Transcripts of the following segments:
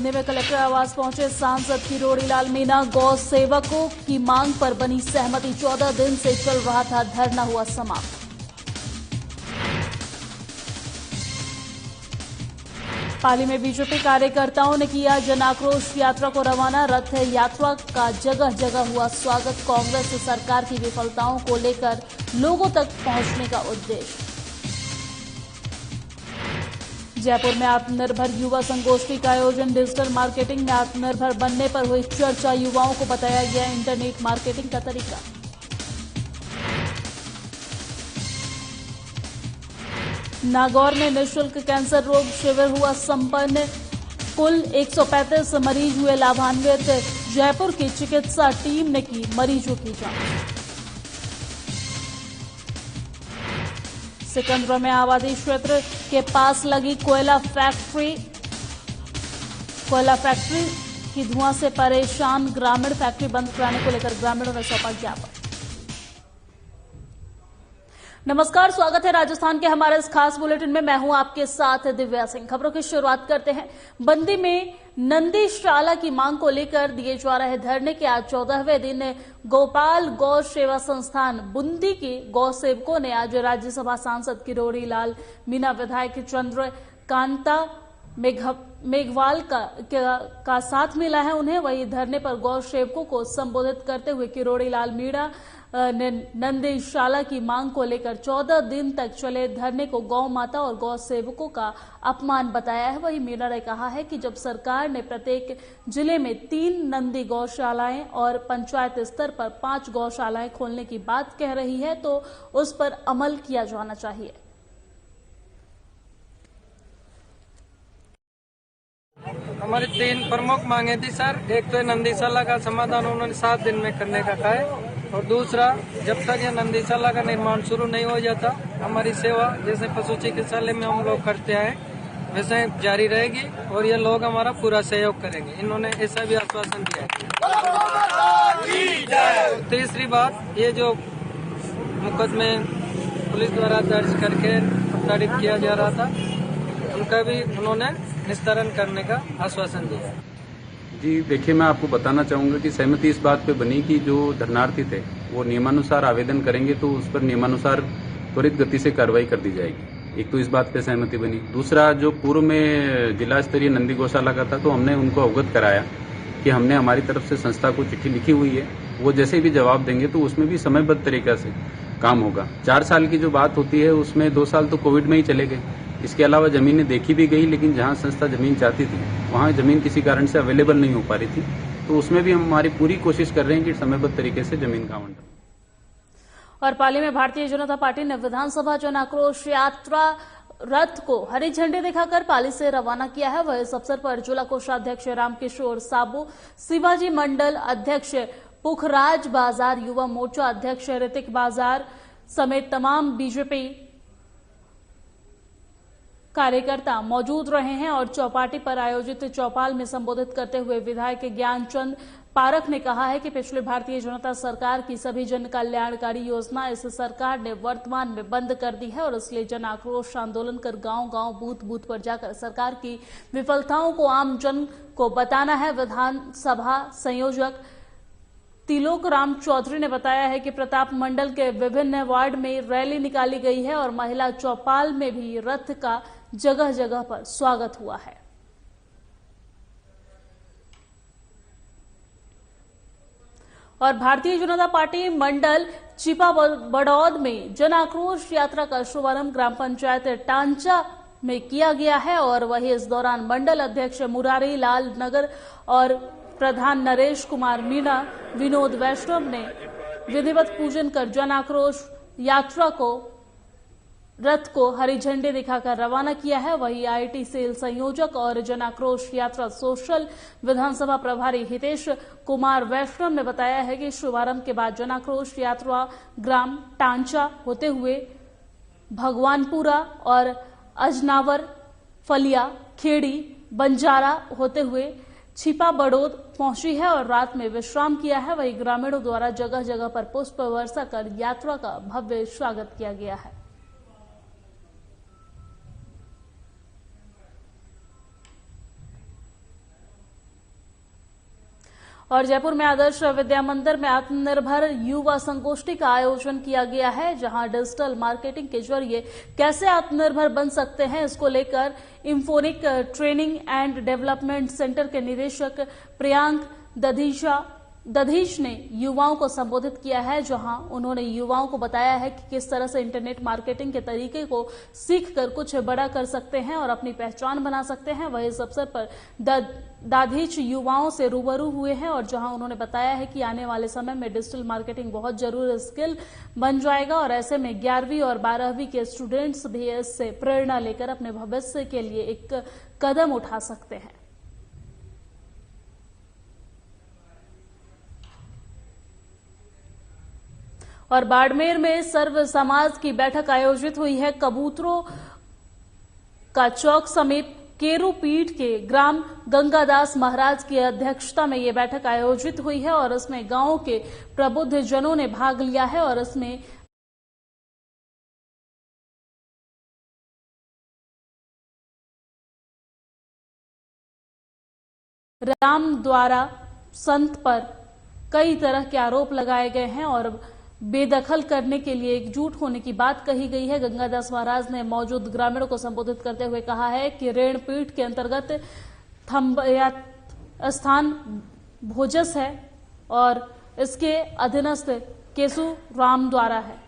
दिल्ली में कलेक्टर आवास पहुंचे सांसद किरोड़ी लाल मीणा। गौ सेवकों की मांग पर बनी सहमति। 14 दिन से चल रहा था धरना, हुआ समाप्त। पाली में बीजेपी कार्यकर्ताओं ने किया जन आक्रोश यात्रा को रवाना। रथ यात्रा का जगह जगह हुआ स्वागत। कांग्रेस सरकार की विफलताओं को लेकर लोगों तक पहुंचने का उद्देश्य। जयपुर में आत्मनिर्भर युवा संगोष्ठी का आयोजन। डिजिटल मार्केटिंग में आत्मनिर्भर बनने पर हुई चर्चा। युवाओं को बताया गया इंटरनेट मार्केटिंग का तरीका। नागौर में निःशुल्क कैंसर रोग शिविर हुआ संपन्न। कुल 135 मरीज हुए लाभान्वित। जयपुर की चिकित्सा टीम ने की मरीजों की जांच। सिकंदरा में आबादी क्षेत्र के पास लगी कोयला फैक्ट्री की धुआं से परेशान ग्रामीण। फैक्ट्री बंद कराने को लेकर ग्रामीणों ने सौंपा ज्ञापन। नमस्कार, स्वागत है राजस्थान के हमारे इस खास बुलेटिन में। मैं हूं आपके साथ दिव्या सिंह। खबरों की शुरुआत करते हैं। बंदी में नंदीशाला की मांग को लेकर दिए जा रहे धरने के आज 14वें दिन गोपाल गौ सेवा संस्थान बूंदी के गौ सेवकों ने आज राज्यसभा सांसद किरोड़ी लाल मीणा, विधायक चंद्रकांता मेघवाल का साथ मिला है उन्हें। वही धरने पर गौ सेवकों को संबोधित करते हुए किरोड़ी लाल मीणा ने नंदीशाला की मांग को लेकर 14 दिन तक चले धरने को गौ माता और गौ सेवकों का अपमान बताया है। वही मीणा ने कहा है कि जब सरकार ने प्रत्येक जिले में 3 नंदी गौशालाएं और पंचायत स्तर पर 5 गौशालाएं खोलने की बात कह रही है तो उस पर अमल किया जाना चाहिए। हमारी 3 प्रमुख मांगे थी सर। एक तो नंदीशाला का समाधान उन्होंने 7 दिन में करने का कहा है, और दूसरा जब तक ये नंदीशाला का निर्माण शुरू नहीं हो जाता हमारी सेवा जैसे पशु चिकित्सालय में हम लोग करते आए वैसे जारी रहेगी और ये लोग हमारा पूरा सहयोग करेंगे। इन्होंने ऐसा भी आश्वासन दिया है। तीसरी बात, ये जो मुकदमे पुलिस द्वारा दर्ज करके प्रताड़ित किया जा रहा था उनका भी उन्होंने निस्तारण करने का आश्वासन दिया है। जी देखिए, मैं आपको बताना चाहूंगा कि सहमति इस बात पे बनी कि जो धरनार्थी थे वो नियमानुसार आवेदन करेंगे तो उस पर नियमानुसार त्वरित गति से कार्रवाई कर दी जाएगी। एक तो इस बात पे सहमति बनी। दूसरा, जो पूर्व में जिला स्तरीय नंदी गौशाला का था तो हमने उनको अवगत कराया कि हमने हमारी तरफ से संस्था को चिट्ठी लिखी हुई है, वो जैसे भी जवाब देंगे तो उसमें भी समयबद्ध तरीका से काम होगा। 4 साल की जो बात होती है उसमें 2 साल तो कोविड में ही चले गए। इसके अलावा जमीनें देखी भी गई, लेकिन जहां संस्था जमीन चाहती थी वहां जमीन किसी कारण से अवेलेबल नहीं हो पा रही थी, तो उसमें भी हम हमारी पूरी कोशिश कर रहे हैं कि समयबद्ध तरीके से जमीन का आवंटन। और पाली में भारतीय जनता पार्टी ने विधानसभा जन आक्रोश यात्रा रथ को हरी झंडी दिखाकर पाली से रवाना किया है। वह इस अवसर पर जिला कोषाध्यक्ष रामकिशोर साबू, शिवाजी मंडल अध्यक्ष पुखराज बाजार, युवा मोर्चा अध्यक्ष ऋतिक बाजार समेत तमाम बीजेपी कार्यकर्ता मौजूद रहे हैं। और चौपाटी पर आयोजित चौपाल में संबोधित करते हुए विधायक ज्ञानचंद पारख ने कहा है कि पिछले भारतीय जनता सरकार की सभी जन कल्याणकारी योजना इस सरकार ने वर्तमान में बंद कर दी है और इसलिए जन आक्रोश आंदोलन कर गांव-गांव बूथ-बूथ पर जाकर सरकार की विफलताओं को आम जन को बताना है। विधानसभा संयोजक तिलोक राम चौधरी ने बताया है कि प्रताप मंडल के विभिन्न वार्ड में रैली निकाली गई है और महिला चौपाल में भी रथ का जगह जगह पर स्वागत हुआ है। और भारतीय जनता पार्टी मंडल चिपा बड़ौद में जन आक्रोश यात्रा का शुभारंभ ग्राम पंचायत टांचा में किया गया है और वही इस दौरान मंडल अध्यक्ष मुरारी लाल नगर और प्रधान नरेश कुमार मीणा, विनोद वैष्णव ने विधिवत पूजन कर जन आक्रोश यात्रा को रथ को हरी झंडी दिखाकर रवाना किया है। वही आईटी सेल संयोजक और जन आक्रोश यात्रा सोशल विधानसभा प्रभारी हितेश कुमार वैष्णव ने बताया है कि शुभारंभ के बाद जन आक्रोश यात्रा ग्राम टांचा होते हुए भगवानपुरा और अजनावर, फलिया, खेड़ी, बंजारा होते हुए छिपा बड़ौद पहुंची है और रात में विश्राम किया है। वही ग्रामीणों द्वारा जगह जगह पर पुष्प वर्षा कर यात्रा का भव्य स्वागत किया गया है। और जयपुर में आदर्श विद्या मंदिर में आत्मनिर्भर युवा संगोष्ठी का आयोजन किया गया है, जहां डिजिटल मार्केटिंग के जरिए कैसे आत्मनिर्भर बन सकते हैं, इसको लेकर इंफोनिक ट्रेनिंग एंड डेवलपमेंट सेंटर के निदेशक प्रियांक दधीश ने युवाओं को संबोधित किया है, जहां उन्होंने युवाओं को बताया है कि किस तरह से इंटरनेट मार्केटिंग के तरीके को सीखकर कुछ बड़ा कर सकते हैं और अपनी पहचान बना सकते हैं। वहीं इस अवसर पर दाधीच युवाओं से रूबरू हुए हैं और जहां उन्होंने बताया है कि आने वाले समय में डिजिटल मार्केटिंग बहुत जरूरी स्किल बन जाएगा और ऐसे में 11वीं और 12वीं के स्टूडेंट्स भी इससे प्रेरणा लेकर अपने भविष्य के लिए एक कदम उठा सकते हैं। और बाड़मेर में सर्व समाज की बैठक आयोजित हुई है। कबूतरों का चौक समीप केरू पीठ के ग्राम गंगादास महाराज की अध्यक्षता में ये बैठक आयोजित हुई है और इसमें गांव के प्रबुद्ध जनों ने भाग लिया है और इसमें राम द्वारा संत पर कई तरह के आरोप लगाए गए हैं और बेदखल करने के लिए एकजुट होने की बात कही गई है। गंगादास महाराज ने मौजूद ग्रामीणों को संबोधित करते हुए कहा है कि रेण पीठ के अंतर्गत थम्बयात स्थान भोजस है और इसके अधीनस्थ केसु राम द्वारा है।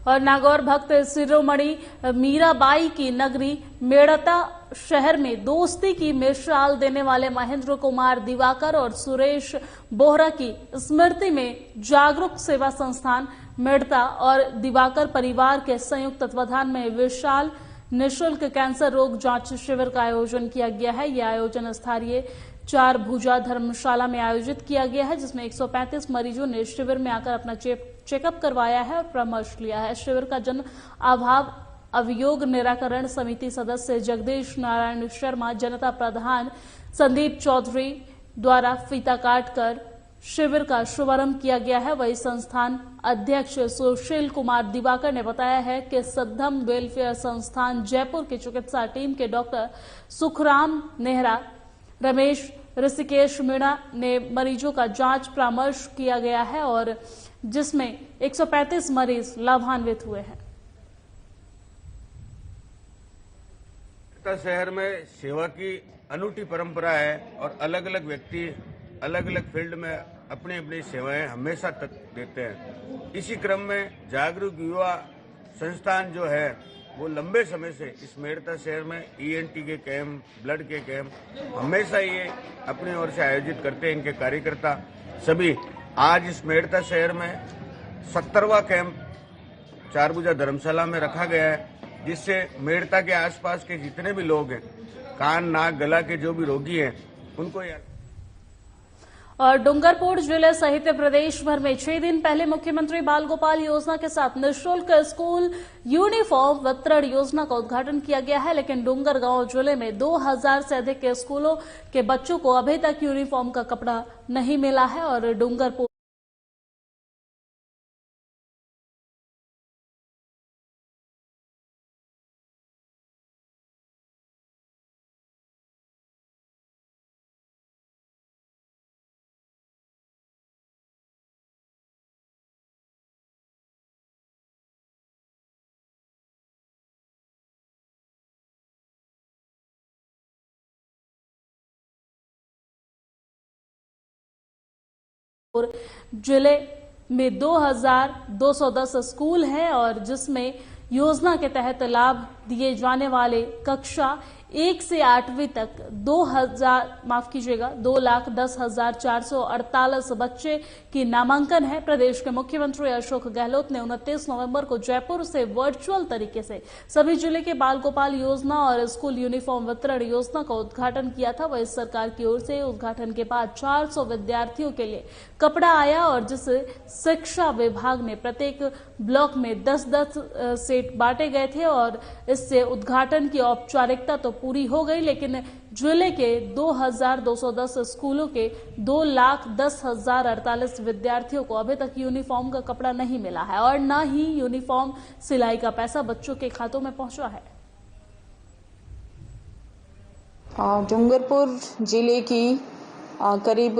और नागौर भक्त शिरोमणि मीराबाई की नगरी मेड़ता शहर में दोस्ती की मिसाल देने वाले महेंद्र कुमार दिवाकर और सुरेश बोहरा की स्मृति में जागरूक सेवा संस्थान मेड़ता और दिवाकर परिवार के संयुक्त तत्वाधान में विशाल निःशुल्क कैंसर रोग जांच शिविर का आयोजन किया गया है। यह आयोजन स्थानीय 4 भुजा धर्मशाला में आयोजित किया गया है, जिसमें 135 मरीजों ने शिविर में आकर अपना चेकअप करवाया है और परामर्श लिया है। शिविर का जन अभाव अभियोग निराकरण समिति सदस्य जगदीश नारायण शर्मा, जनता प्रधान संदीप चौधरी द्वारा फीता काटकर शिविर का शुभारंभ किया गया है। वही संस्थान अध्यक्ष सुशील कुमार दिवाकर ने बताया है कि सद्धम वेलफेयर संस्थान जयपुर की चिकित्सा टीम के डॉक्टर सुखराम नेहरा, रमेश ऋषिकेश मीणा ने मरीजों का जांच परामर्श किया गया है और जिसमें 135 मरीज लाभान्वित हुए हैं। शहर में सेवा की अनूठी परंपरा है और अलग अलग व्यक्ति अलग अलग फील्ड में अपनी अपनी सेवाएं हमेशा तक देते हैं। इसी क्रम में जागरूक युवा संस्थान जो है वो लंबे समय से इस मेड़ता शहर में ईएनटी के कैंप, ब्लड के कैंप हमेशा ये अपनी ओर से आयोजित करते हैं। इनके कार्यकर्ता सभी आज इस मेड़ता शहर में 70वां कैंप 4 भुजा धर्मशाला में रखा गया है, जिससे मेड़ता के आसपास के जितने भी लोग हैं, कान नाक गला के जो भी रोगी हैं, उनको और डूंगरपुर जिले सहित प्रदेश भर में 6 दिन पहले मुख्यमंत्री बाल गोपाल योजना के साथ निःशुल्क स्कूल यूनिफॉर्म वितरण योजना का उद्घाटन किया गया है, लेकिन डूंगरगांव जिले में 2000 से अधिक के स्कूलों के बच्चों को अभी तक यूनिफॉर्म का कपड़ा नहीं मिला है और डूंगरपुर जिले में 2210 स्कूल हैं और जिसमें योजना के तहत लाभ दिए जाने वाले कक्षा 1 से 8वीं तक 2,10,448 बच्चे की नामांकन है। प्रदेश के मुख्यमंत्री अशोक गहलोत ने 29 नवंबर को जयपुर से वर्चुअल तरीके से सभी जिले के बाल गोपाल योजना और स्कूल यूनिफॉर्म वितरण योजना का उद्घाटन किया था। वह इस सरकार की ओर से उद्घाटन के बाद 400 विद्यार्थियों के लिए कपड़ा आया और जिसे शिक्षा विभाग ने प्रत्येक ब्लॉक में 10-10 सेट बांटे गए थे और इससे उद्घाटन की औपचारिकता तो पूरी हो गई, लेकिन जिले के 2210 स्कूलों के 2,10,048 विद्यार्थियों को अभी तक यूनिफॉर्म का कपड़ा नहीं मिला है और न ही यूनिफॉर्म सिलाई का पैसा बच्चों के खातों में पहुंचा है। डूंगरपुर जिले की करीब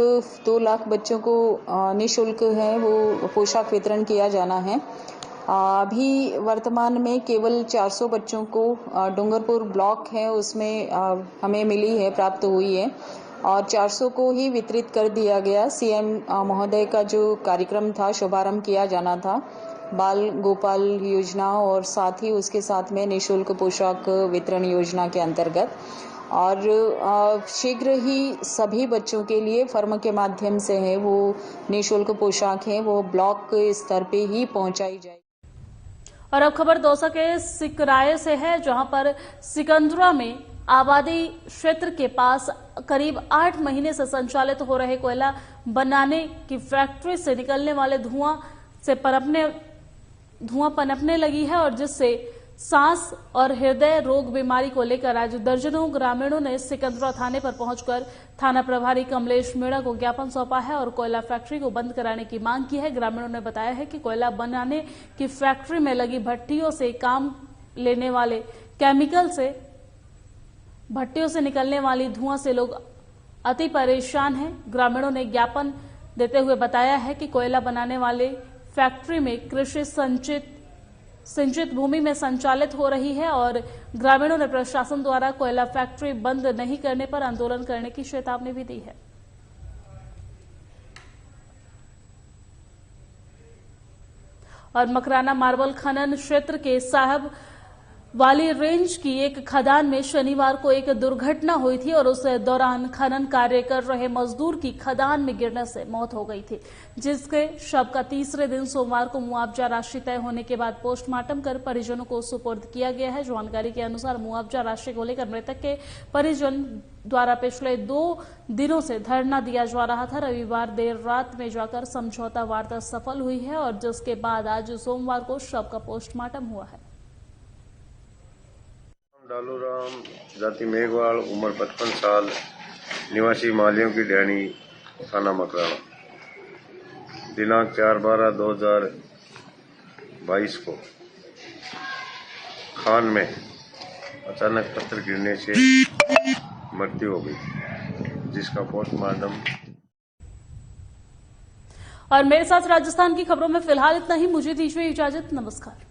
2 लाख बच्चों को निःशुल्क है वो पोशाक वितरण किया जाना है। अभी वर्तमान में केवल 400 बच्चों को डूंगरपुर ब्लॉक है उसमें हमें मिली है, प्राप्त हुई है और 400 को ही वितरित कर दिया गया। सीएम महोदय का जो कार्यक्रम था, शुभारंभ किया जाना था बाल गोपाल योजना और साथ ही उसके साथ में निःशुल्क पोशाक वितरण योजना के अंतर्गत, और शीघ्र ही सभी बच्चों के लिए फर्म के माध्यम से है वो निःशुल्क पोशाक है वो ब्लॉक स्तर पे ही पहुंचाई जाएगी। और अब खबर दौसा के सिकराये से है, जहां पर सिकंदरा में आबादी क्षेत्र के पास करीब 8 महीने से संचालित हो रहे कोयला बनाने की फैक्ट्री से निकलने वाले धुआं पनपने लगी है और जिससे सांस और हृदय रोग बीमारी को लेकर आज दर्जनों ग्रामीणों ने सिकंदरा थाने पर पहुंचकर थाना प्रभारी कमलेश मीणा को ज्ञापन सौंपा है और कोयला फैक्ट्री को बंद कराने की मांग की है। ग्रामीणों ने बताया है कि कोयला बनाने की फैक्ट्री में लगी भट्टियों से काम लेने वाले केमिकल से भट्टियों से निकलने वाली धुआं से लोग अति परेशान हैं। ग्रामीणों ने ज्ञापन देते हुए बताया है कि कोयला बनाने वाले फैक्ट्री में कृषि सिंचित भूमि में संचालित हो रही है और ग्रामीणों ने प्रशासन द्वारा कोयला फैक्ट्री बंद नहीं करने पर आंदोलन करने की चेतावनी भी दी है। और मकराना मार्बल खनन क्षेत्र के साहब वाली रेंज की एक खदान में शनिवार को एक दुर्घटना हुई थी और उस दौरान खनन कार्य कर रहे मजदूर की खदान में गिरने से मौत हो गई थी, जिसके शव का तीसरे दिन सोमवार को मुआवजा राशि तय होने के बाद पोस्टमार्टम कर परिजनों को सुपुर्द किया गया है। जानकारी के अनुसार मुआवजा राशि को लेकर मृतक के परिजन द्वारा पिछले 2 दिनों से धरना दिया जा रहा था। रविवार देर रात में जाकर समझौता वार्ता सफल हुई है और जिसके बाद आज सोमवार को शव का पोस्टमार्टम हुआ है। डालूराम, जाति मेघवाल, उम्र 55 साल, निवासी मालियों की ढैनी, थाना मकराना। दिनांक 4/12/2022 को खान में अचानक पत्थर गिरने से मृत्यु हो गई, जिसका पोस्टमार्टम। और मेरे साथ राजस्थान की खबरों में फिलहाल इतना ही। मुझे दीजिए इजाजत। नमस्कार।